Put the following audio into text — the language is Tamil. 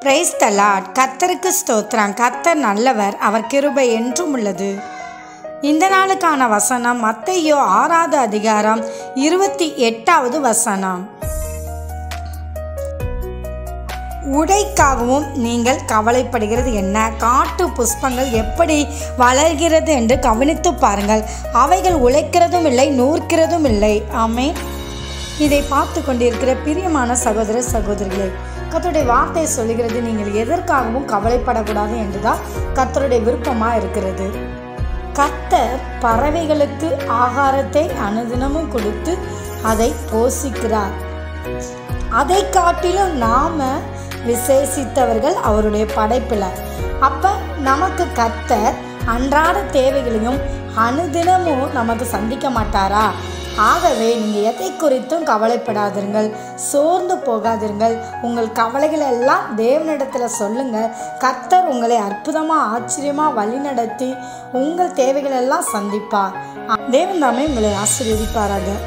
Praise the Lord. கர்த்தருக்கு ஸ்தோத்திரம். கர்த்தர் நல்லவர், அவர் கிருபை என்றும் உள்ளது. இந்த நாளுக்கான வசனம் மத்தேயு 6வது அதிகாரம் 28வது வசனம். உடைக்காகவும் நீங்கள் கவலைப்படுகிறது என்ன? காட்டு புஷ்பங்கள் எப்படி வளர்கிறது என்று கவனித்து பாருங்கள். அவைகள் உழைக்கிறதும் இல்லை, நூற்கிறதும் இல்லை. ஆமென். இதை பார்த்து கொண்டிருக்கிற பிரியமான சகோதர சகோதரிகளே, கர்த்தருடைய வார்த்தை சொல்லுகிறது, நீங்கள் எதற்காகவும் கவலைப்படக்கூடாது என்றுதான் கர்த்தருடைய விருப்பமாக இருக்கிறது. கர்த்தர் பறவைகளுக்கு ஆகாரத்தை அனுதினமும் கொடுத்து அதை போஷிக்கிறார். அதை காட்டிலும் நாம விசேஷித்தவர்கள் அவருடைய படைப்பில். அப்போ நமக்கு கர்த்தர் அன்றாட தேவைகளையும் அனுதினமும் நமக்கு சந்திக்க மாட்டாரா? ஆகவே நீங்கள் எதை குறித்தும் கவலைப்படாதீர்கள், சோர்ந்து போகாதீர்கள். உங்கள் கவலைகள் எல்லாம் தேவனிடத்தில் சொல்லுங்கள். கர்த்தர் உங்களை அற்புதமாக ஆச்சரியமாக வழிநடத்தி உங்கள் தேவைகளெல்லாம் சந்திப்பார். தேவன் தாமே உங்களை ஆசீர்வதிப்பாராக.